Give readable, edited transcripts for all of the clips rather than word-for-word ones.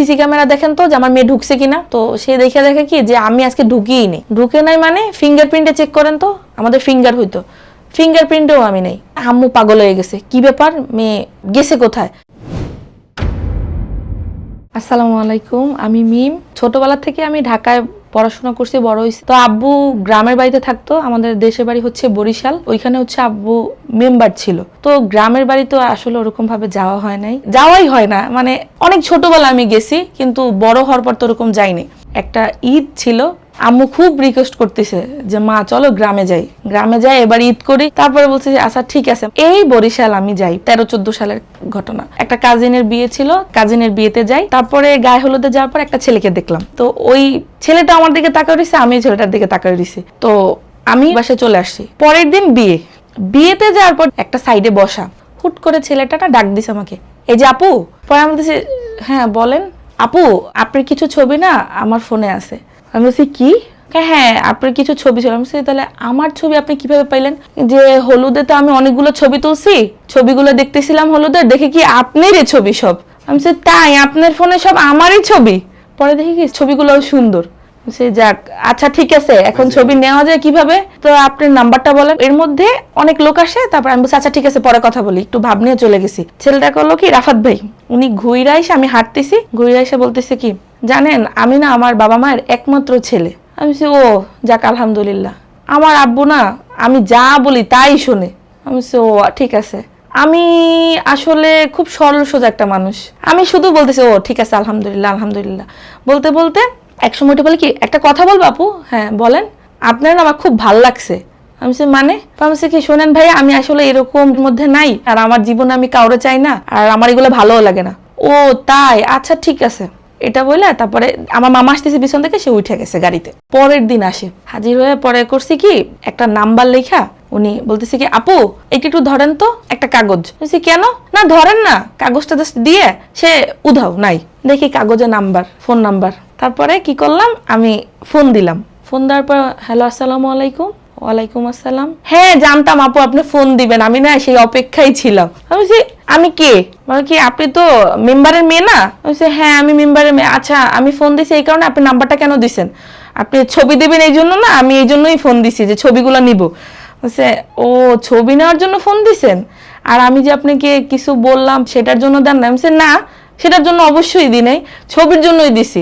CC camera দেখেন তো যে আমার মেয়ে ঢুকছে কিনা। তো সে দেখে কি যে আমি আজকে ঢুকিই নেই। ঢুকে নাই মানে ফিঙ্গারপ্রিন্টে চেক করেন তো, আমাদের ফিঙ্গার হইতো, ফিঙ্গারপ্রিন্টেও আমি নেই। আম্মু পাগল হয়ে গেছে, কি ব্যাপার, মেয়ে গেছে কোথায়। আসসালামু আলাইকুম, আমি মিম। ছোটবেলা থেকে আমি ঢাকায় পড়াশোনা করছি, বড় হয়েছি। তো আব্বু গ্রামের বাড়িতে থাকতো, আমাদের দেশের বাড়ি হচ্ছে বরিশাল, ওইখানে হচ্ছে আব্বু মেম্বার ছিল। তো গ্রামের বাড়ি তো আসলে ওরকম ভাবে যাওয়া হয় নাই, যাওয়াই হয় না, মানে অনেক ছোটবেলা আমি গেছি, কিন্তু বড় হওয়ার পর তো ওরকম যাইনি। একটা ঈদ ছিল, আম্মু খুব রিকোয়েস্ট করতেছে যে মা চলো গ্রামে যাই এবার ঈদ করি। তারপরে বলছে যে আচ্ছা ঠিক আছে। এই বরিশাল আমি যাই, 13-14 সালের ঘটনা। একটা কাজিনের বিয়ে ছিল, কাজিনের বিয়েতে যাই। তারপরে গায়ে হলুদে যাওয়ার পর একটা ছেলেকে দেখলাম। তো ওই ছেলেটা আমার দিকে তাকায় রয়েছে, আমি ছেলেটার দিকে তাকায় রয়েছি। তো আমি বাসায় চলে আসছি। পরের দিন বিয়েতে যাওয়ার পর একটা সাইডে বসা, হুট করে ছেলেটা ডাক দিছে আমাকে, এই যে আপু। পরে আমি বলতেছি হ্যাঁ বলেন। আপু আপনার কিছু ছবি না আমার ফোনে আছে। আমি বলছি কি? হ্যাঁ আপনার কিছু ছবি ছিল। আমি বলছি তাহলে আমার ছবি আপনি কিভাবে পাইলেন? যে হলুদে তো আমি অনেকগুলো ছবি তুলছি, ছবিগুলো দেখতেছিলাম হলুদের, দেখে কি আপনারই ছবি সব। আমি বলছি তাই, আপনার ফোনে সব আমারই ছবি? পরে দেখি কি ছবিগুলো সুন্দর। সে যাক, আচ্ছা ঠিক আছে, এখন ছবি নেওয়া যায় কিভাবে? তো আপনার নাম্বারটা বলেন। এর মধ্যে অনেক লোক আসে। তারপর আমি বলছি আচ্ছা ঠিক আছে পরে কথা বলি, একটু ভাব নিয়ে চলে গেছি। ছেলেটা করলো কি, রাফাত ভাই। উনি ঘুইরা এসে, আমি হাঁটতেছি, ঘুইরা এসে বলতেছে কি, জানেন আমি না আমার বাবা মায়ের একমাত্র ছেলে। আমি বলছি ও যাক আলহামদুলিল্লাহ। আমার আব্বু না আমি যা বলি তাই শোনে। আমি বলছি ও ঠিক আছে। আমি আসলে খুব সরল সোজা একটা মানুষ, আমি শুধু বলতেছি ও ঠিক আছে আলহামদুলিল্লাহ আলহামদুলিল্লাহ। বলতে বলতে এক সময়টা বলে কি, একটা কথা বলবো আপু? হ্যাঁ বলেন। আপনার আমার খুব ভাল লাগছে। আমি বলছি মানে? আমি বলছি কি শোনেন ভাই, আমি আসলে এরকম মধ্যে নাই, আর আমার জীবনে আমি কাউরে চাই না, আর আমার এগুলো ভালোও লাগে না। ও তাই, আচ্ছা ঠিক আছে। এটা বলে তারপরে আমার মামা আসতেছে পিছন থেকে, সে উঠে গেছে গাড়িতে। পরের দিন আসে, হাজির হয়ে পরে করছি কি, একটা নাম্বার লেখা। উনি বলতেছে কি আপু একটু ধরেন তো একটা কাগজ। বলছি কেন? না ধরেন না, কাগজটা জাস্ট দিয়ে সে উধাও নাই। দেখি কাগজে নাম্বার, ফোন নাম্বার। তারপরে কি করলাম, আমি ফোন দিলাম। ফোন দেওয়ার পর হ্যালো আসসালামু আলাইকুম। ওয়ালাইকুম আসসালাম। হ্যাঁ জানতাম আপু আপনি ফোন দিবেন, আমি না সেই অপেক্ষায় ছিলাম। আমি বলছি আমি কে? মানে কি আপনি তো মেম্বারের মেয়ে না? বলছি হ্যাঁ আমি মেম্বারের মেয়ে। আচ্ছা আমি ফোন দিছি এই কারণে, আপনি নাম্বারটা কেন দিছেন? আপনি ছবি দিবেন এই জন্য না? আমি এই জন্যই ফোন দিছি যে ছবিগুলো নিব। বলছে ও ছবি নেওয়ার জন্য ফোন দিছেন, আর আমি যে আপনাকে কিছু বললাম সেটার জন্য দেন না? বলছে না সেটার জন্য অবশ্যই দিই নাই, ছবির জন্যই দিছি।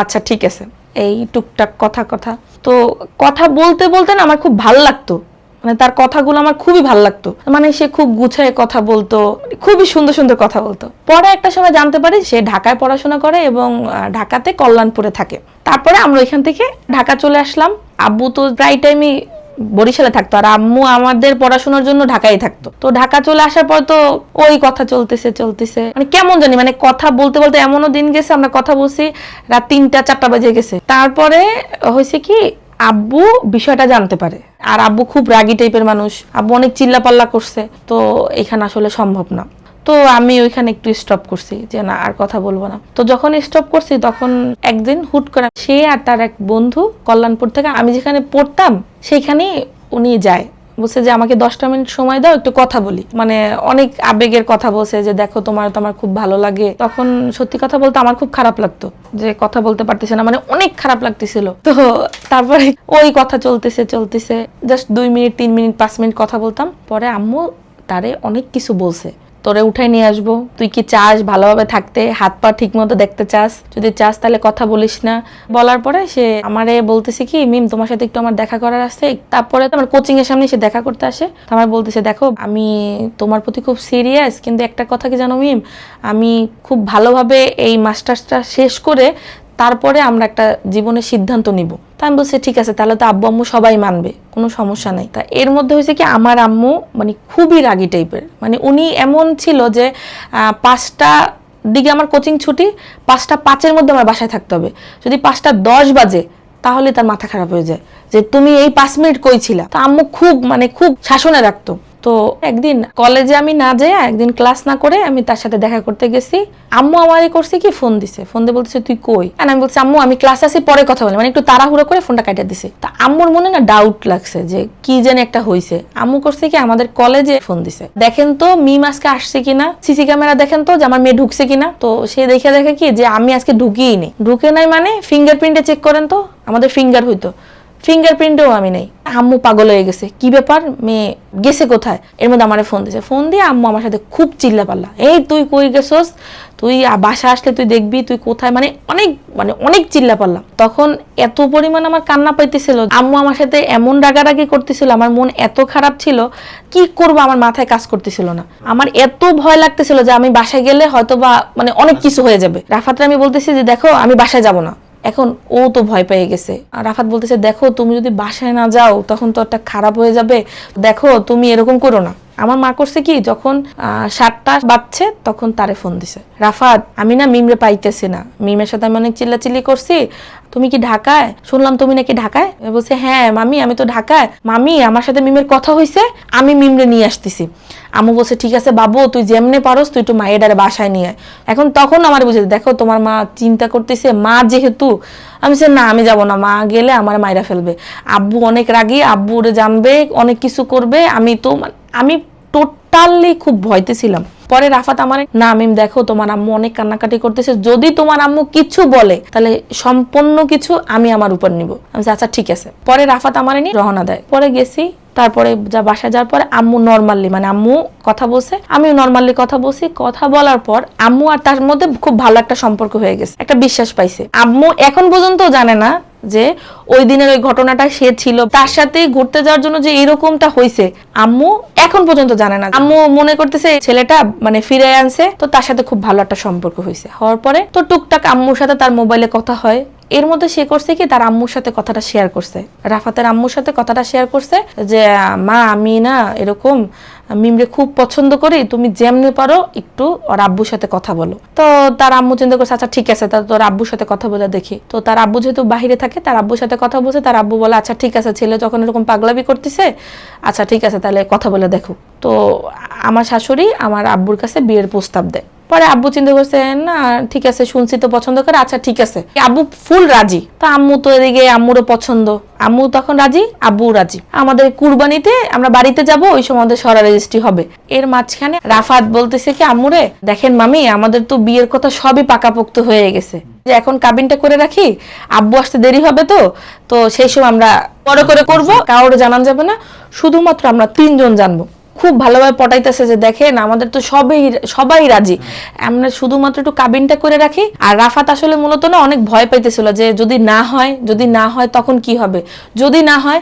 আচ্ছা ঠিক আছে। এই টুকটাক কথা। তো কথা বলতে বলতে না আমার খুব ভালো লাগতো, মানে তার কথাগুলো আমার খুবই ভালো লাগতো। মানে সে খুব গুছায় কথা বলতো, খুবই সুন্দর সুন্দর কথা বলতো। পরে একটা সময় জানতে পারি সে ঢাকায় পড়াশোনা করে এবং ঢাকাতে কল্যাণপুরে থাকে। তারপরে আমরা ওইখান থেকে ঢাকা চলে আসলাম। আব্বু তো প্রায় টাইমই বরিশালে থাকতো, আর আম্মু আমাদের পড়াশোনার জন্য ঢাকায় থাকতো। তো ঢাকা চলে আসার পর তো ওই কথা চলতেছে, মানে কেমন জানি, মানে কথা বলতে বলতে এমনও দিন গেছে আমরা কথা বলছি রাত 3-4 বাজে গেছে। তারপরে হয়েছে কি, আব্বু বিষয়টা জানতে পারে, আর আব্বু খুব রাগী টাইপের মানুষ, আব্বু অনেক চিল্লাপাল্লা করছে। তো এখানে আসলে সম্ভব না। তো আমি ওইখানে একটু স্টপ করছি যে না আর কথা বলবো না। তো যখন স্টপ করছি তখন একদিন হুট করে সে আর তার এক বন্ধু কল্যাণপুর থেকে আমি যেখানে পড়তাম সেইখানেই উনি যায়। বলছে যে আমাকে 10টা মিনিট সময় দাও, একটু কথা বলি। মানে অনেক আবেগের কথা বলছে যে দেখো তোমার তো আমার খুব ভালো লাগে। তখন সত্যি কথা বলতে আমার খুব খারাপ লাগতো যে কথা বলতে পারতেছে না, মানে অনেক খারাপ লাগতেছিল। তো তারপরে ওই কথা চলতেছে জাস্ট 2 মিনিট 3 মিনিট 5 মিনিট কথা বলতাম। পরে আম্মু তারে অনেক কিছু বলছে, তোরে উঠাই নিয়ে আসবো, তুই কি চাস ভালোভাবে থাকতে, হাত পা ঠিক মতো দেখতে চাস, যদি চাস তাহলে কথা বলিস না। বলার পরে সে আমারে বলতেছে কি মিম তোমার সাথে একটু আমার দেখা করার আছে। তারপরে আমার কোচিং এর সামনে সে দেখা করতে আসে। আমার বলতেছে দেখো আমি তোমার প্রতি খুব সিরিয়াস, কিন্তু একটা কথা কি জানো মিম, আমি খুব ভালোভাবে এই মাস্টার্সটা শেষ করে তারপরে আমরা একটা জীবনের সিদ্ধান্ত নিব। তা আমি বলছি ঠিক আছে, তাহলে তো আব্বু আম্মু সবাই মানবে, কোনো সমস্যা নাই। তা এর মধ্যে হয়েছে কি, আমার আম্মু মানে খুবই রাগী টাইপের, মানে উনি এমন ছিল যে 5টা দিকে আমার কোচিং ছুটি, 5টা 5-এর মধ্যে আমার বাসায় থাকতে হবে। যদি 5টা 10 বাজে তাহলে তার মাথা খারাপ হয়ে যায় যে তুমি এই 5 মিনিট কই ছিলা। তো আম্মু খুব শাসনে রাখতো। তো তো একদিন কলেজে আমি না যাই, একদিন ক্লাস না করে আমি তার সাথে দেখা করতে গেছি। আম্মু আমারে করছে কি, ফোন দিছে, ফোন দিয়ে বলতেছে তুই কই। আর আমি বলছি আম্মু আমি ক্লাসে আছি, পরে কথা বলি, মানে একটু তাড়াহুড়ো করে ফোনটা কাটিয়ে দিছে। তা আম্মুর মনে না ডাউট লাগছে যে কি জানি একটা হইছে। আম্মু করছে কি আমাদের কলেজে ফোন দিছে, দেখেন তো মিম আজকে আসছে কিনা, সিসি ক্যামেরা দেখেন তো যে আমার মেয়ে ঢুকছে কিনা। তো সে দেখে কি যে আমি আজকে ঢুকিই নেই। ঢুকে নাই মানে ফিঙ্গারপ্রিন্টে চেক করেন তো, আমাদের ফিঙ্গার হইতো, ফিঙ্গারপ্রিন্টেও আমি নেই। আম্মু পাগল হয়ে গেছে, কি ব্যাপার মেয়ে গেছে কোথায়। এর মধ্যে আমার ফোন দিয়েছে, ফোন দিয়ে আম্মু আমার সাথে খুব চিল্লা পাল্লা, এই তুই কই গেছস, তুই বাসা আসলে তুই দেখবি তুই কোথায়, অনেক চিল্লা পাল্লা। তখন এত পরিমাণ আমার কান্না পাইতেছিল, আম্মু আমার সাথে এমন রাগারাগি করতেছিল, আমার মন এত খারাপ ছিল, কি করব আমার মাথায় কাজ করতেছিল না। আমার এত ভয় লাগতেছিল যে আমি বাসায় গেলে হয়তো বা অনেক কিছু হয়ে যাবে। রাফাতরে আমি বলতেছি যে দেখো আমি বাসায় যাব না। এখন ও তো ভয় পেয়ে গেছে। আর রাফাত বলতেছে দেখো তুমি যদি বাসায় না যাও তখন তো একটা খারাপ হয়ে যাবে, দেখো তুমি এরকম করো না। আমার মা করছে কি, যখন 7টা বাজছে তখন তারে ফোন দিছে, রাফাত আমি না মিমরে পাইতেছি না, মিমের সাথে আমি অনেক চিল্লাচিল্লি করছি, তুমি কি ঢাকায়, শুনলাম তুমি নাকি ঢাকায়। বলছে হ্যাঁ মামি আমি তো ঢাকায়, মামি আমার সাথে মিমের কথা হয়েছে, আমি মিমরে নিয়ে আসতেছি। আম্মু বলছে ঠিক আছে বাবু তুই যেমনে পারোস তুই একটু মায়ের বাসায় নিয়ে। এখন তখন আমার বুঝে দেখো তোমার মা চিন্তা করতেছে, মা যেহেতু। আমি বলছি না আমি যাব না, মা গেলে আমার মায়েরা ফেলবে, আব্বু অনেক রাগী, আব্বু ওরে জানবে অনেক কিছু করবে, আমি টোটালি খুব ভয়তে ছিলাম। পরে রাফাত আমার না মিম দেখো তোমার আম্মু অনেক কান্নাকাটি করতেছে, যদি তোমার আম্মু কিছু বলে তাহলে সম্পূর্ণ কিছু আমি আমার উপর নিব। আমি আচ্ছা ঠিক আছে। পরে রাফাত আমার নিয়ে রওনা দেয়, পরে গেছি। তারপরে বাসায় যাওয়ার পরে আম্মু নর্মালি আম্মু কথা বলছে, আমিও নর্মালি কথা বলছি। কথা বলার পর আম্মু আর তার মধ্যে খুব ভালো একটা সম্পর্ক হয়ে গেছে, একটা বিশ্বাস পাইছে। আম্মু এখন পর্যন্ত জানে না যে ওই দিনের ওই ঘটনাটা সে ছিল, তার সাথে ঘুরতে যাওয়ার জন্য যে এরকমটা হয়েছে আম্মু এখন পর্যন্ত জানে না। আম্মু মনে করতেছে ছেলেটা ফিরে আনছে, তো তার সাথে খুব ভালো একটা সম্পর্ক হয়েছে। হওয়ার পরে তো টুকটাক আম্মুর সাথে তার মোবাইলে কথা হয়। এর মধ্যে সে করছে কি তার আম্মুর সাথে কথাটা শেয়ার করছে, রাফাতের আম্মুর সাথে কথাটা শেয়ার করছে যে মা আমি না এরকম মিমরে খুব পছন্দ করি, তুমি যেমনি পারো একটু ওর আব্বুর সাথে কথা বলো। তো তার আম্মু চিন্তা করছে আচ্ছা ঠিক আছে তাহলে তোর আব্বুর সাথে কথা বলে দেখি। তো তার আব্বু যেহেতু বাহিরে থাকে তার আব্বুর সাথে কথা বলছে, তার আব্বু বলে আচ্ছা ঠিক আছে ছেলে যখন এরকম পাগলামি করতেছে আচ্ছা ঠিক আছে তাহলে কথা বলে দেখো। তো আমার শাশুড়ি আমার আব্বুর কাছে বিয়ের প্রস্তাব দেয়। পরে আব্বু চিন্তা করছে না ঠিক আছে শুনছি তো পছন্দ করে, আচ্ছা ঠিক আছে। আব্বু ফুল রাজি। তো আম্মু তো এদিকে আম্মুরও পছন্দ, আম্মু তখন রাজি, আব্বু রাজি। আমাদের কুরবানিতে আমরা বাড়িতে যাব, ওই সময় আমাদের সরা রেজিস্ট্রি হবে। এর মাঝখানে রাফাত বলতেছে কি আম্মুরে দেখেন মামি আমাদের তো বিয়ের কথা সবই পাকাপোক্ত হয়ে গেছে, যে এখন কাবিনটা করে রাখি, আব্বু আসতে দেরি হবে, তো সেই সময় আমরা বড় করে করব, কাউরে জানান যাবে না, শুধুমাত্র আমরা 3 জন জানবো। খুব ভালোভাবে পটাইতেছে যে দেখেন আমাদের তো সবাই রাজি, আমরা শুধুমাত্র একটু কাবিনটা করে রাখি। আর রাফাত আসলে মূলত না অনেক ভয় পাইতেছিল যে যদি না হয় তখন কি হবে, যদি না হয়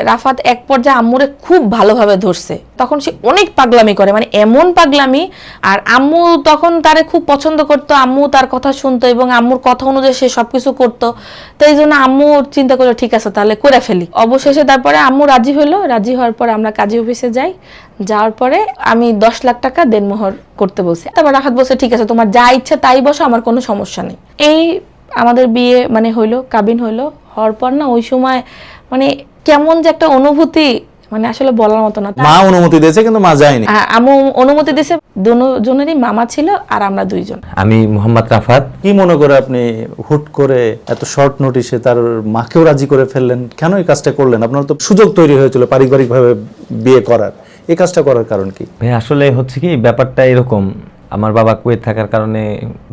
রাফাত এক পর্যায়ে আম্মুরে খুব ভালোভাবে ধরছে। তখন সে অনেক পাগলামি করে, এমন পাগলামি। আর আম্মু তখন তারে খুব পছন্দ করতো, আম্মু তার কথা শুনতো এবং আম্মুর কথা অনুযায়ী সে সবকিছু করতো। তো এই জন্য আম্মু চিন্তা করলো ঠিক আছে তাহলে করে ফেলি। অবশেষে তারপরে আম্মু রাজি হলো, রাজি হওয়ার পর আমরা কাজী অফিসে যাই। যাওয়ার পরে আমি 10 লাখ টাকা দেনমোহর করতে বলছি। তারপর রাফাত বলছে ঠিক আছে তোমার যা ইচ্ছা তাই বসো, আমার কোনো সমস্যা নেই। এই আমাদের বিয়ে হইলো, কাবিন হইলো। হওয়ার পর না ওই সময় কেমন যে একটা অনুভূতি আসলে বলার মতো না। মা অনুমতি দিয়েছে কিন্তু মা যায়নি। আম্মু অনুমতি দিয়েছে, দুজনেরই মামা ছিল আর আমরা 2 জন। আমি মোহাম্মদ রাফাত। কি মনে করে আপনি হুট করে এত শর্ট নোটিশে তার মাকেও রাজি করে ফেললেন? কেন এই কাজটা করলেন? আপনার তো সুযোগ তৈরি হয়েছিল পারিবারিকভাবে বিয়ে করার, এই কাজটা করার কারণ কি? ভাই আসলে হচ্ছে কি ব্যাপারটা এরকম, আমার বাবা কুয়েত থাকার কারণে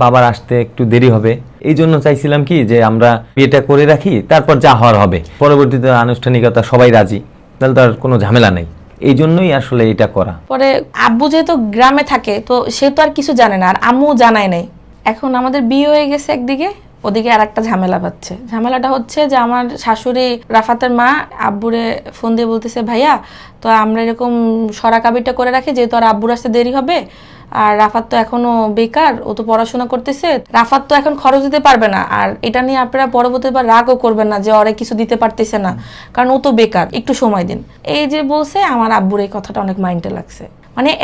বাবার আসতে একটু দেরি হবে, এই জন্য চাইছিলাম কি যে আমরা বিয়েটা করে রাখি, তারপর যা হওয়ার হবে, পরবর্তীতে আনুষ্ঠানিকতা সবাই রাজি, তাহলে তার কোনো ঝামেলা নেই, এই জন্যই আসলে এটা করা। পরে আব্বু যেহেতু গ্রামে থাকে তো সে তো আর কিছু জানে না, আর আম্মু জানায় নাই। এখন আমাদের বিয়ে হয়ে গেছে একদিকে, ওদিকে আর একটা ঝামেলা পাচ্ছে। ঝামেলাটা হচ্ছে যে আমার শাশুড়ি রাফাতের মা আব্বুরে ফোন দিয়ে বলতেছে ভাইয়া তো আমরা এরকম সরা কাবিরটা করে রাখি, যেহেতু আর আব্বুর আসতে দেরি হবে, আর রাফাত তো এখনো বেকার, ও তো পড়াশোনা করতেছে, রাফাত তো এখন খরচ দিতে পারবে না। আর এটা নিয়ে আপনারা পরবর্তীবার রাগও করবেন না যে ওরে কিছু দিতে পারতেছে না, কারণ ও তো বেকার, একটু সময় দিন। এই যে বলছে, আমার আব্বুর এই কথাটা অনেক মাইন্ডে লাগছে।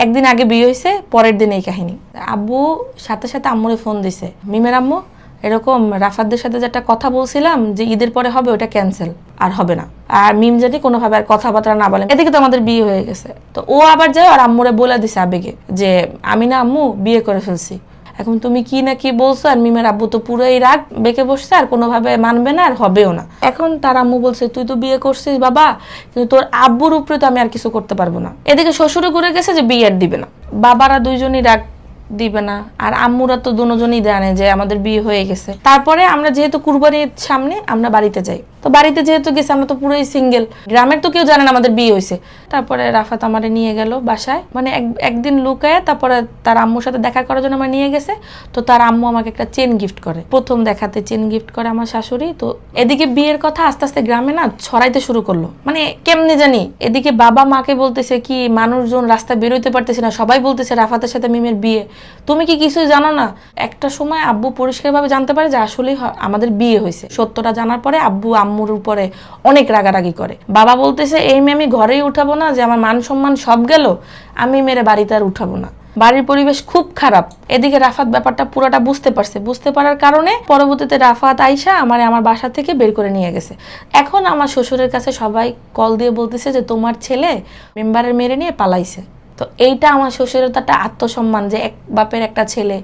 একদিন আগে বিয়ে হয়েছে, পরের দিন এই কাহিনী। আব্বু সাথে সাথে আম্মুরে ফোন দিছে, মিমের আম্মু এরকম রাফাতদের সাথে যে একটা কথা বলছিলাম যে ঈদের পরে হবে, ওটা ক্যান্সেল, আর হবে না। আর মিম জানি কোনোভাবে আর কথাবার্তা না বলে। এদিকে তো আমাদের বিয়ে হয়ে গেছে, তো ও আবার যায় আর আম্মুরে বলে দিছে আবেগে যে আমি না আম্মু বিয়ে করে ফেলছি, এখন তুমি কি না কি বলছো। আর মিমের আব্বু তো পুরোই রাগ বেঁকে বসছে, আর কোনোভাবে মানবে না আর হবেও না। এখন তার আম্মু বলছে তুই তো বিয়ে করছিস বাবা, কিন্তু তোর আব্বুর উপরে তো আমি আর কিছু করতে পারবো না। এদিকে শ্বশুরে ঘুরে গেছে যে বিয়ে আর দিবে না, বাবারা দুইজনই রাগ দিবে না, আর আম্মুরা তো দুজনই জানে যে আমাদের বিয়ে হয়ে গেছে। তারপরে আমরা যেহেতু কুরবানির সামনে আমরা বাড়িতে যাই, তো বাড়িতে যেহেতু গেছি আমরা তো পুরোই সিঙ্গেল, গ্রামের তো কেউ জানে না আমাদের বিয়ে হয়েছে। তারপরে রাফাত আমারে নিয়ে গেল বাসায়, মানে একদিন লুকায়, তারপরে তার আম্মুর সাথে দেখা করার জন্য আমার নিয়ে গেছে। তো তার আম্মু আমাকে একটা চেন গিফট করে, প্রথম দেখাতে চেন গিফট করে আমার শাশুড়ি। তো এদিকে বিয়ের কথা আস্তে আস্তে গ্রামে না ছড়াইতে শুরু করলো, মানে কেমনে জানি। এদিকে বাবা মাকে বলতেছে কি মানুষজন রাস্তায় বেরোইতে পারতেছে না, সবাই বলতেছে রাফাতের সাথে মিমের বিয়ে, তুমি কি কিছুই জানো না। একটা সময় আব্বু পরিষ্কারভাবে জানতে পারে যে আসলেই আমাদের বিয়ে হয়েছে। সত্যটা জানার পরে আব্বু আম্মুর উপরে অনেক রাগারাগি করে। বাবা বলতেছে এই মেয়ে আমি ঘরেই উঠাবো না, যে আমার মান সম্মান সব গেল, আমি মেরে বাড়িতে আর উঠাবো না। বাড়ির পরিবেশ খুব খারাপ। এদিকে রাফাত ব্যাপারটা পুরোটা বুঝতে পারছে, বুঝতে পারার কারণে পরবর্তীতে রাফাত আইসা আমার বাসা থেকে বের করে নিয়ে গেছে। এখন আমার শ্বশুরের কাছে সবাই কল দিয়ে বলতেছে যে তোমার ছেলে মেম্বারের মেরে নিয়ে পালাইছে। তো এইটা আমার শ্বশুরের তো একটা আত্মসম্মান যে এক বাপের একটা ছেলে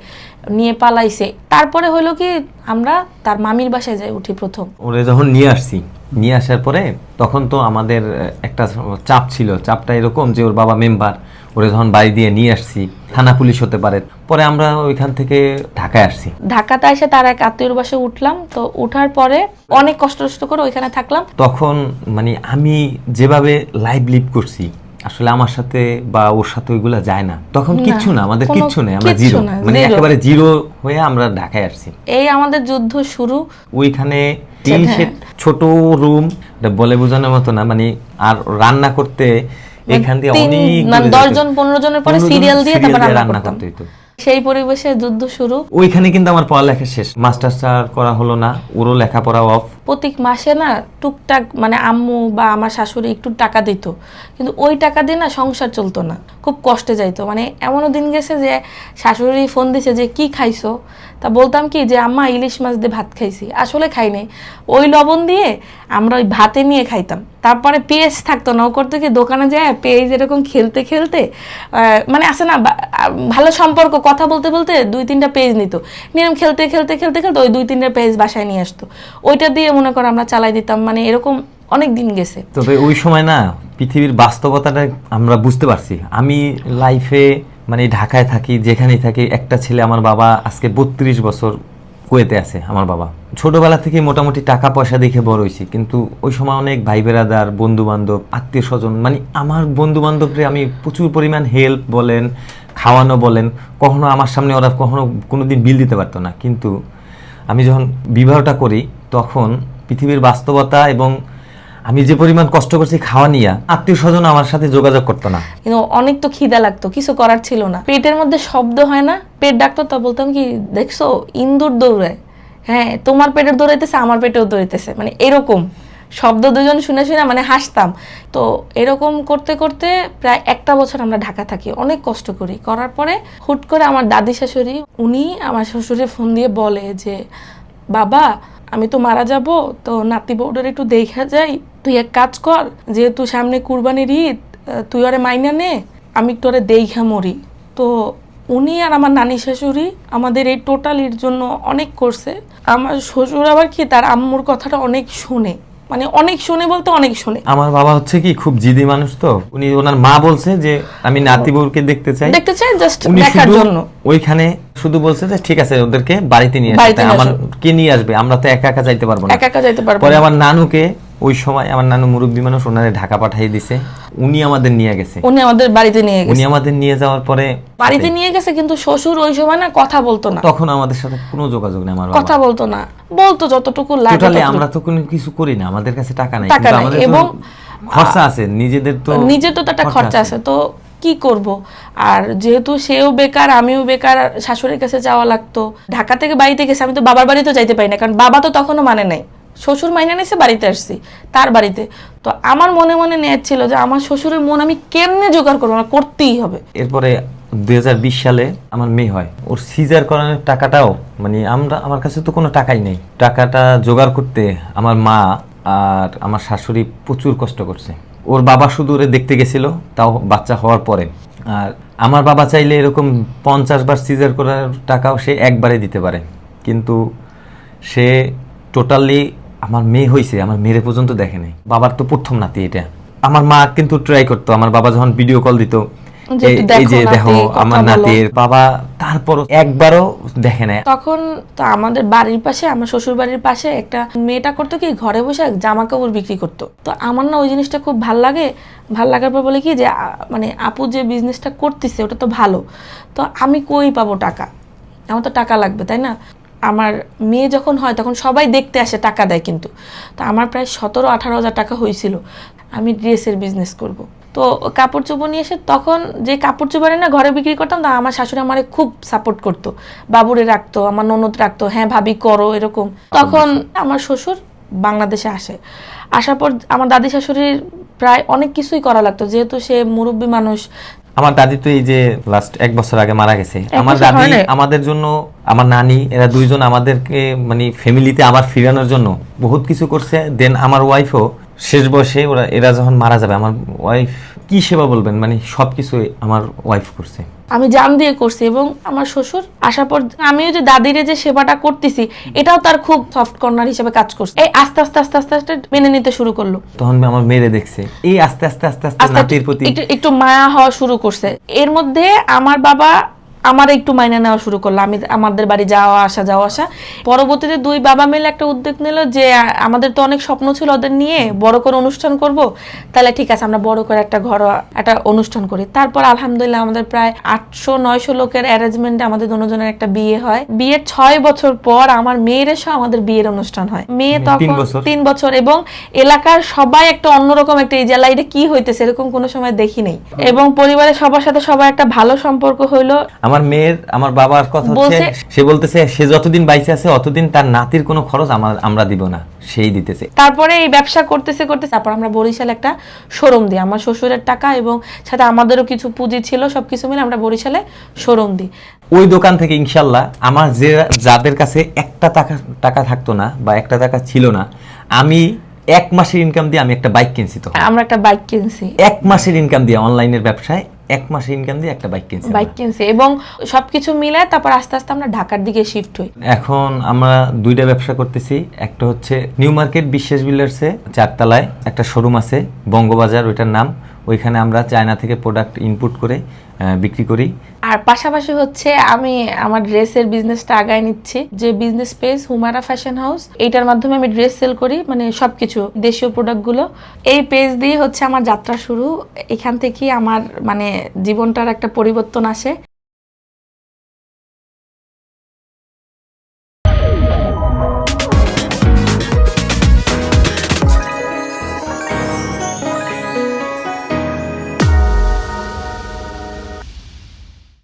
নিয়ে পালাইছে। তারপরে হলো কি আমরা তার মামির বাসায় যাই উঠি প্রথম। ওরে যখন নিয়ে আসছি, নিয়ে আসার পরে তখন তো আমাদের একটা চাপ ছিল, চাপটা এরকম যে ওর বাবা মেম্বার, ওরে যখন বাড়ি দিয়ে নিয়ে আসছি থানা পুলিশ হতে পারে। পরে আমরা ওইখান থেকে ঢাকায় আসছি। ঢাকাতে এসে তার এক আত্মীয়র বাসায় উঠলাম। তো উঠার পরে অনেক কষ্ট করে ওইখানে থাকলাম। তখন মানে আমি যেভাবে লাইভ লিভ করছি আসলে আমার সাথে বা ওর সাথে ওইগুলা যায় না। তখন কিচ্ছু না, আমাদের কিচ্ছু নেই, আমরা জিরো, মানে একেবারে জিরো হয়ে আমরা ঢাকায় আসছি। এই আমাদের যুদ্ধ শুরু। ওইখানে টিন শেড, ছোট রুম, বলে বোঝানোর মতো না, মানে আর রান্না করতে এখান দিয়ে অনেক 10 জন 15 জনের পরে সিরিয়াল দিয়ে তারপর রান্না করতে হতো। সেই পরিবেশে যুদ্ধ শুরু। ওইখানে কিন্তু আমার পড়ালেখা শেষ, মাস্টার্স করা হলো না, ওরও লেখাপড়া অফ। প্রতি মাসে না টুকটাক মানে আম্মু বা আমার শাশুড়ি একটু টাকা দিত, কিন্তু ওই টাকা দিয়ে না সংসার চলতো না, খুব কষ্টে যাইতো। মানে এমনও দিন গেছে যে শাশুড়ি ফোন দিছে যে কি খাইছো, তা বলতাম কি যে আম্মা ইলিশ মাছ দিয়ে ভাত খাইছি, আসলে খাই নাই, ওই লবণ দিয়ে আমরা ওই ভাতে নিয়ে খাইতাম। তারপরে পেঁয়াজ থাকতো না, ও করতে কি দোকানে যায় পেঁয়াজ এরকম খেলতে খেলতে মানে আসে না ভালো সম্পর্ক, কথা বলতে বলতে 2-3টা পেজ নিত, নিয়ম খেলতে খেলতে খেলতে খেলতে ওই 2-3টা পেজ বাসায় নিয়ে আসতো, ওইটা দিয়ে মনে করো আমরা চালাই দিতাম। মানে এরকম অনেক দিন গেছে। তবে ওই সময় না পৃথিবীর বাস্তবতাটা আমরা বুঝতে পারছি। আমি লাইফে মানে ঢাকায় থাকি, যেখানেই থাকি, একটা ছেলে, আমার বাবা আজকে 32 বছর কুয়েতে আছে। আমার বাবা ছোটবেলা থেকে মোটামুটি টাকা পয়সা দেখে বড় হয়েছি, কিন্তু ওই সময় অনেক ভাই বেরাদার, বন্ধু বান্ধব, আত্মীয় স্বজন, মানে আমার বন্ধু বান্ধবরে আমি প্রচুর পরিমাণ হেল্প বলেন, খাওয়ানো বলেন, কখনো আমার সামনে ওরা কখনো কোনোদিন বিল দিতে পারতো না। কিন্তু আমি যখন বিবাহটা করি তখন পৃথিবীর বাস্তবতা এবং আমি যে পরিমাণ কষ্ট করছি খাওয়া নিয়ে, আত্মীয় স্বজন আমার সাথে যোগাযোগ করতো না। কিন্তু অনেক তো খিদা লাগতো, কিছু করার ছিল না। পেটের মধ্যে শব্দ হয় না, পেট ডাকতো, তা বলতাম কি দেখছো ইন্দুর দৌড়ায়, হ্যাঁ তোমার পেটের দৌড়াইতেছে আমার পেটেও দৌড়াইতেছে, মানে এরকম শব্দ দুজন শুনে শুনে মানে হাসতাম। তো এরকম করতে করতে প্রায় 1টা বছর আমরা ঢাকা থাকি, অনেক কষ্ট করি। করার পরে হুট করে আমার দাদি শাশুড়ি, উনি আমার শ্বশুরে ফোন দিয়ে বলে যে বাবা আমি তো মারা যাব, তো নাতি বউডার একটু দেখা যাই, তুই এক কাজ কর, যেহেতু সামনে কুরবানির ঈদ, তুই ওরে মাইনা নে, আমি একটু ওরে দেখা মরি। তো উনি আর আমার নানি শাশুড়ি আমাদের এই টোটাল এর জন্য অনেক করছে। আমার শ্বশুর আবার কি তার আম্মুর কথাটা অনেক শুনে, মানে অনেক শুনে বলতে অনেক শুনে। আমার বাবা হচ্ছে কি খুব জিদি মানুষ, তো উনি ওনার মা বলছে যে আমি নাতি বউকে দেখতে চাই জাস্ট উনি দেখার জন্য। ওইখানে শুধু বলছে যে ঠিক আছে ওদেরকে বাড়িতে নিয়ে আসবে, আমার কে নিয়ে আসবে, আমরা তো একা একা যাইতে পারবো না, একা একা যাইতে পারবো। পরে আমার নানুকে, ওই সময় আমার নানু মুরব্বী মানুষ, ওনারে ঢাকা পাঠিয়ে দিছে, উনি আমাদের নিয়ে গেছে, উনি আমাদের বাড়িতে নিয়ে গেছে। উনি আমাদের নিয়ে যাওয়ার পরে বাড়িতে নিয়ে গেছে, কিন্তু শ্বশুর ওই সময় না কথা বলতো না, তখন আমাদের সাথে কোনো যোগাযোগ নেই। আমার কথা বলতো না, বলতো যতটুকু লাগে। টোটালি আমরা তো কোনো কিছু করি না, আমাদের কাছে টাকা নাই, টাকা কিন্তু নাই, আমাদের এবং খরচা আছে, নিজেদের তো একটা খরচা আছে। তো কি করব, আর যেহেতু সেও বেকার আমিও বেকার, শাশুড়ির কাছে যাওয়া লাগতো। ঢাকা থেকে বাড়িতে গেছে, আমি তো বাবার বাড়িতে যাইতে পারি না, কারণ বাবা তো তখনও মানে নাই। শ্বশুর মাইনা নিয়েছে, বাড়িতে আসছি তার বাড়িতে। তো আমার মনে মনে নেয়ার ছিল যে আমার শ্বশুরের মন আমি কেমনে জোগাড় করবো, না করতেই হবে। এরপরে 2020 সালে আমার মেয়ে হয়, ওর সিজার করানোর টাকাটাও মানে আমার কাছে তো কোনো টাকাই নেই, টাকাটা জোগাড় করতে আমার মা আর আমার শাশুড়ি প্রচুর কষ্ট করছে। ওর বাবা শুধু ওরে দেখতে গেছিল, তাও বাচ্চা হওয়ার পরে। আর আমার বাবা চাইলে এরকম 50 বার সিজার করার টাকাও সে একবারে দিতে পারে, কিন্তু সে টোটালি আমার মেয়ে হয়েছে, আমার মেয়েরে পর্যন্ত দেখে নাই। বাবার তো প্রথম নাতি এটা। আমার মা কিন্তু ট্রাই করতো, আমার বাবা যখন ভিডিও কল দিত, এই যে দেখো আমার নাতির বাবা, তারপর একবারও দেখে নাই। তখন তো আমাদের বাড়ির পাশে, আমার শ্বশুর বাড়ির পাশে একটা মেয়েটা করতো কি, ঘরে বসে জামা কাপড় বিক্রি করতো। তো আমার না ওই জিনিসটা খুব ভাল লাগে। ভাল লাগার পর বলে কি যে মানে আপু যে বিজনেসটা করতেছে ওটা তো ভালো, তো আমি কই পাবো টাকা, আমার তো টাকা লাগবে তাই না। আমার মেয়ে যখন হয় তখন সবাই দেখতে আসে, টাকা দেয়, কিন্তু তো আমার প্রায় 17-18 হাজার টাকা হয়েছিল। আমি ড্রেসের বিজনেস করব। তো কাপড় চোপড় নিয়ে এসে তখন যে কাপড় চোপড়ে না ঘরে বিক্রি করতাম, তা আমার শাশুড়ি আমারে খুব সাপোর্ট করতো, বাবুরে রাখতো, আমার ননদ রাখতো, হ্যাঁ ভাবি করো এরকম। তখন আমার শ্বশুর বাংলাদেশে আসে, আসার পর আমার দাদি শাশুড়ির প্রায় অনেক কিছুই করা লাগতো, যেহেতু সে মুরব্বী মানুষ। আমার দাদি তো এই যে লাস্ট 1 বছর আগে মারা গেছে। আমার বছর দাদি হয় নাই? আমাদের জন্য, আমার নানি, এরা দুইজন আমাদেরকে মানে ফ্যামিলিতে আবার ফিরানোর জন্য বহুত কিছু করছে। দেন আমার ওয়াইফও শেষ বয়সে এরা যখন মারা যাবে, আমার ওয়াইফ কি সেবা বলবেন, মানে সবকিছুই আমার ওয়াইফ করছে। আমি জান দিয়ে করছি। এবং আমার শ্বশুর আসার পর আমিও যে দাদিরে যে সেবাটা করতেছি, এটাও তার খুব সফট কর্নার হিসেবে কাজ করছে। এই আস্তে আস্তে আস্তে আস্তে আস্তে মেনে নিতে শুরু করলো। তখন আমার মেয়েরে দেখছে, এই আস্তে আস্তে আস্তে আস্তে আস্তে নাতির প্রতি একটু মায়া হওয়া শুরু করছে। এর মধ্যে আমার বাবা আমার একটু মাইনে নেওয়া শুরু করলো, আমি আমাদের বাড়ি যাওয়া আসা। পরবর্তীতে 2 বাবা মিলে একটা উদ্যোগ নিল যে আমাদের তো অনেক স্বপ্ন ছিল ওদের নিয়ে বড় করে অনুষ্ঠান করব, তাহলে ঠিক আছে আমরা বড় করে একটা ঘরোয়া একটা অনুষ্ঠান করি। তারপর আলহামদুলিল্লাহ আমাদের প্রায় 800-900 লোকের অ্যারেঞ্জমেন্টে আমাদের দুজনের একটা বিয়ে হয়। বিয়ের 6 বছর পর আমার মেয়ের এসে আমাদের বিয়ের অনুষ্ঠান হয়। মেয়ে তখন 3 বছর, এবং এলাকার সবাই একটা অন্যরকম একটা, এই জেলা এটা কি হইতেছে এরকম কোনো সময় দেখি নাই। এবং পরিবারের সবার সাথে সবার একটা ভালো সম্পর্ক হইলো। আমার মেয়ের, আমার বাবার কথা হচ্ছে, সে বলতেছে সে যতদিন বাইচে আছে অতদিন তার নাতির কোনো খরচ আমরা দিব না, সেই দিতেছে। তারপরে এই ব্যবসা করতেছে তারপর আমরা বরিশালে একটা শোরুম দিই, আমার শ্বশুরের টাকা এবং সাথে আমাদেরও কিছু পুঁজি ছিল, সবকিছু মিলে আমরা বরিশালে শোরুম দিই। ওই দোকান থেকে ইনশাল্লাহ আমার যাদের কাছে একটা টাকা থাকতো না বা একটা টাকা ছিল না, আমি 1 মাসের ইনকাম দিয়ে আমি একটা বাইক কিনছি। তো আমরা একটা বাইক কিনছি 1 মাসের ইনকাম দিয়ে, অনলাইনের ব্যবসায় 1 মাসের ইনকাম দিয়ে একটা বাইক কিনছি এবং সবকিছু মিলে তারপর আস্তে আস্তে আমরা ঢাকার দিকে শিফট হই। এখন আমরা 2টা ব্যবসা করতেছি। একটা হচ্ছে নিউ মার্কেট বিশ্বাস বিল্ডার্সে 4 তলায় একটা শোরুম আছে, বঙ্গবাজার ওইটার নাম। ওইখানে আমরা চায়না থেকে প্রোডাক্ট ইনপুট করে বিক্রি করি। আর পাশাপাশি হচ্ছে আমি আমার ড্রেসের বিজনেসটা আগায় নিচ্ছি, যে business page Humaira fashion house, এইটার মাধ্যমে আমি ড্রেস সেল করি, মানে সবকিছু দেশীয় প্রোডাক্টগুলো। এই পেজ দিয়ে হচ্ছে আমার যাত্রা শুরু। এখান থেকেই আমার মানে জীবনটার একটা পরিবর্তন আসে।